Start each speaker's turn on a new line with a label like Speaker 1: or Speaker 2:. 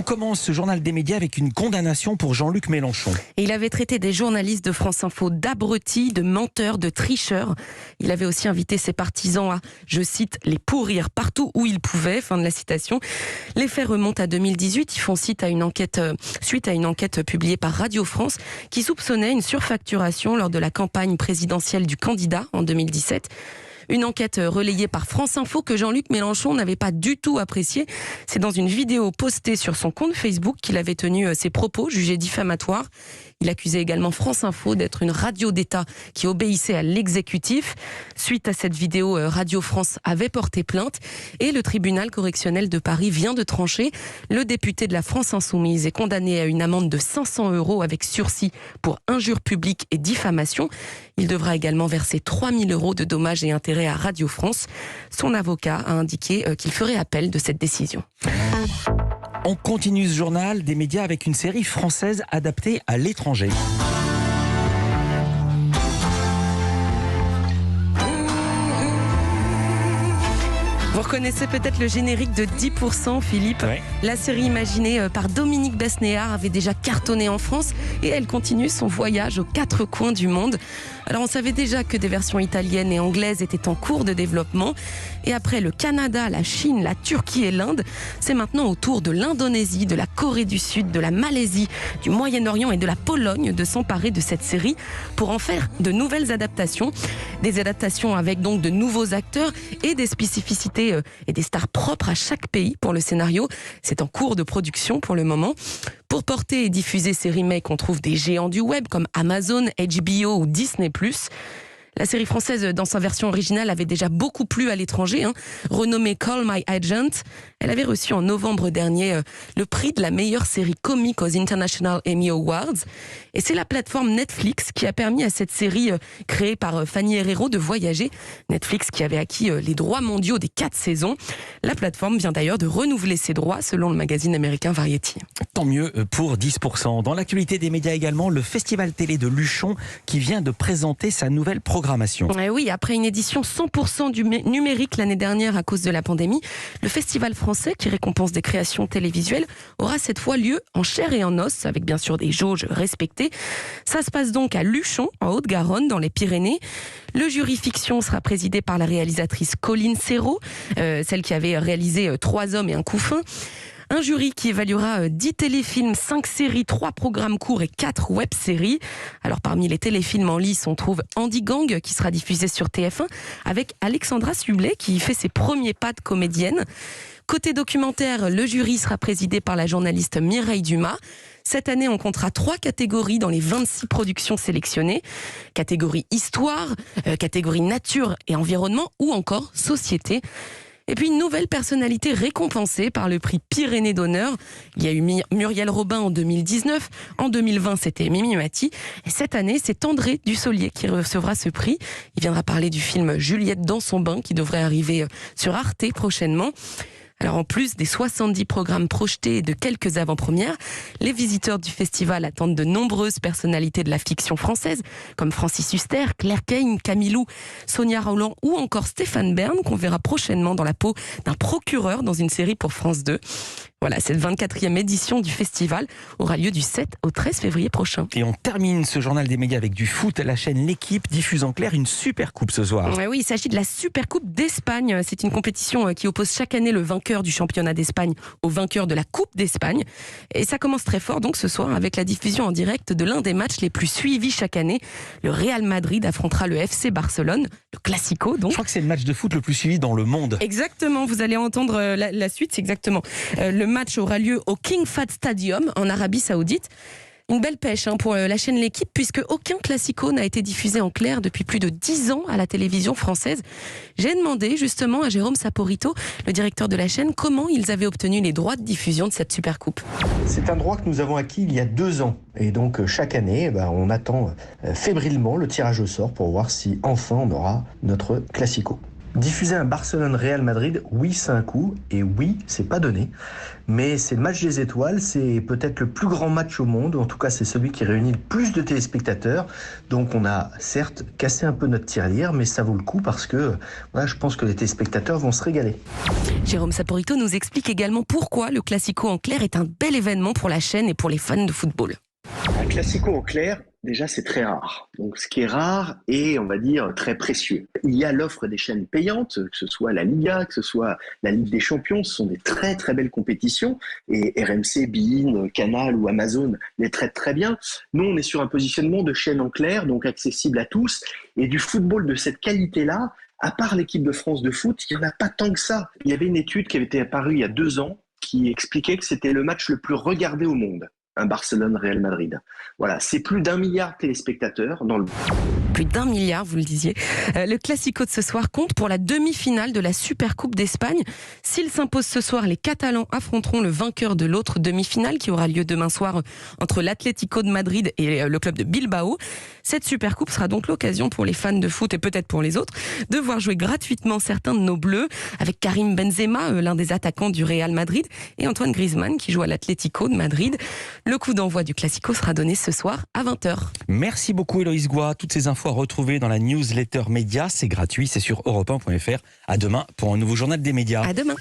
Speaker 1: commence ce journal des médias avec une condamnation pour Jean-Luc Mélenchon.
Speaker 2: Et il avait traité des journalistes de France Info d'abrutis, de menteurs, de tricheurs. Il avait aussi invité ses partisans à, je cite, les pourrir partout où il pouvait. Fin de la citation. Les faits remontent à 2018. Ils font suite à une enquête publiée par Radio France qui soupçonnait une surfacturation lors de la campagne présidentielle du candidat en 2017. Une enquête relayée par France Info que Jean-Luc Mélenchon n'avait pas du tout appréciée. C'est dans une vidéo postée sur son compte Facebook qu'il avait tenu ses propos jugés diffamatoires. Il accusait également France Info d'être une radio d'État qui obéissait à l'exécutif. Suite à cette vidéo, Radio France avait porté plainte et le tribunal correctionnel de Paris vient de trancher. Le député de la France Insoumise est condamné à une amende de 500 € avec sursis pour injure publique et diffamation. Il devra également verser 3 000 € de dommages et intérêts à Radio France. Son avocat a indiqué qu'il ferait appel de cette décision.
Speaker 1: On continue ce journal des médias avec une série française adaptée à l'étranger.
Speaker 2: Vous reconnaissez peut-être le générique de 10%, Philippe.
Speaker 1: Ouais.
Speaker 2: La série imaginée par Dominique Besnéard avait déjà cartonné en France et elle continue son voyage aux 4 coins du monde. Alors on savait déjà que des versions italiennes et anglaises étaient en cours de développement. Et après le Canada, la Chine, la Turquie et l'Inde, c'est maintenant au tour de l'Indonésie, de la Corée du Sud, de la Malaisie, du Moyen-Orient et de la Pologne de s'emparer de cette série pour en faire de nouvelles adaptations. Des adaptations avec donc de nouveaux acteurs et des spécificités et des stars propres à chaque pays pour le scénario. C'est en cours de production pour le moment. Pour porter et diffuser ces remakes, on trouve des géants du web comme Amazon, HBO ou Disney+. La série française, dans sa version originale, avait déjà beaucoup plu à l'étranger. Renommée Call My Agent, elle avait reçu en novembre dernier le prix de la meilleure série comique aux International Emmy Awards. Et c'est la plateforme Netflix qui a permis à cette série créée par Fanny Herrero de voyager. Netflix qui avait acquis les droits mondiaux des 4 saisons. La plateforme vient d'ailleurs de renouveler ses droits selon le magazine américain Variety.
Speaker 1: Tant mieux pour 10%. Dans l'actualité des médias également, le festival télé de Luchon qui vient de présenter sa nouvelle programmation.
Speaker 2: Et oui, après une édition 100% numérique l'année dernière à cause de la pandémie, le festival français qui récompense des créations télévisuelles aura cette fois lieu en chair et en os, avec bien sûr des jauges respectées. Ça se passe donc à Luchon, en Haute-Garonne, dans les Pyrénées. Le jury fiction sera présidé par la réalisatrice Colline Serrault, celle qui avait réalisé 3 hommes et un couffin. Un jury qui évaluera 10 téléfilms, 5 séries, 3 programmes courts et 4 web-séries. Alors parmi les téléfilms en lice, on trouve Andy Gang qui sera diffusé sur TF1 avec Alexandra Sublet qui fait ses premiers pas de comédienne. Côté documentaire, le jury sera présidé par la journaliste Mireille Dumas. Cette année, on comptera 3 catégories dans les 26 productions sélectionnées. Catégorie histoire, catégorie nature et environnement ou encore société. Et puis une nouvelle personnalité récompensée par le prix Pyrénées d'honneur. Il y a eu Muriel Robin en 2019. En 2020, c'était Mimi Mati. Et cette année, c'est André Dussolier qui recevra ce prix. Il viendra parler du film Juliette dans son bain qui devrait arriver sur Arte prochainement. Alors en plus des 70 programmes projetés et de quelques avant-premières, les visiteurs du festival attendent de nombreuses personnalités de la fiction française, comme Francis Huster, Claire Kane, Camille Lou, Sonia Rolland ou encore Stéphane Bern, qu'on verra prochainement dans la peau d'un procureur dans une série pour France 2. Voilà, cette 24e édition du festival aura lieu du 7 au 13 février prochain.
Speaker 1: Et on termine ce journal des médias avec du foot. La chaîne L'Équipe diffuse en clair une super coupe ce soir.
Speaker 2: Oui, il s'agit de la Super Coupe d'Espagne. C'est une compétition qui oppose chaque année le vainqueur du championnat d'Espagne au vainqueur de la Coupe d'Espagne. Et ça commence très fort donc ce soir avec la diffusion en direct de l'un des matchs les plus suivis chaque année. Le Real Madrid affrontera le FC Barcelone, le Classico donc.
Speaker 1: Je crois que c'est le match de foot le plus suivi dans le monde.
Speaker 2: Exactement, vous allez entendre la suite, c'est exactement. Le match aura lieu au King Fahd Stadium en Arabie Saoudite. Une belle pêche pour la chaîne L'Équipe puisque aucun Classico n'a été diffusé en clair depuis plus de 10 ans à la télévision française. J'ai demandé justement à Jérôme Saporito, le directeur de la chaîne, comment ils avaient obtenu les droits de diffusion de cette Super Coupe.
Speaker 3: C'est un droit que nous avons acquis il y a 2 ans. Et donc chaque année, on attend fébrilement le tirage au sort pour voir si enfin on aura notre Classico. Diffuser un Barcelone-Real Madrid, oui, c'est un coup, et oui, c'est pas donné. Mais c'est le match des étoiles, c'est peut-être le plus grand match au monde, en tout cas c'est celui qui réunit le plus de téléspectateurs. Donc on a certes cassé un peu notre tirelire, mais ça vaut le coup parce que voilà, je pense que les téléspectateurs vont se régaler.
Speaker 2: Jérôme Saporito nous explique également pourquoi le Classico en clair est un bel événement pour la chaîne et pour les fans de football.
Speaker 4: Un Classico en clair, déjà c'est très rare. Donc ce qui est rare est, on va dire, très précieux. Il y a l'offre des chaînes payantes, que ce soit la Liga, que ce soit la Ligue des Champions, ce sont des très très belles compétitions. Et RMC, beIN, Canal ou Amazon les traitent très bien. Nous, on est sur un positionnement de chaîne en clair, donc accessible à tous. Et du football de cette qualité-là, à part l'équipe de France de foot, il n'y en a pas tant que ça. Il y avait une étude qui avait été apparue il y a 2 ans qui expliquait que c'était le match le plus regardé au monde. Un Barcelone-Real Madrid. Voilà, c'est plus d'1 milliard de téléspectateurs dans le...
Speaker 2: Plus d'1 milliard, vous le disiez. Le Classico de ce soir compte pour la demi-finale de la Supercoupe d'Espagne. S'il s'impose ce soir, les Catalans affronteront le vainqueur de l'autre demi-finale qui aura lieu demain soir entre l'Atlético de Madrid et le club de Bilbao. Cette Supercoupe sera donc l'occasion pour les fans de foot et peut-être pour les autres de voir jouer gratuitement certains de nos Bleus avec Karim Benzema, l'un des attaquants du Real Madrid, et Antoine Griezmann qui joue à l'Atlético de Madrid. Le coup d'envoi du Classico sera donné ce soir à 20h.
Speaker 1: Merci beaucoup Héloïse Goua. Toutes ces infos à retrouver dans la newsletter média. C'est gratuit, c'est sur europe1.fr. À demain pour un nouveau journal des médias.
Speaker 2: À demain.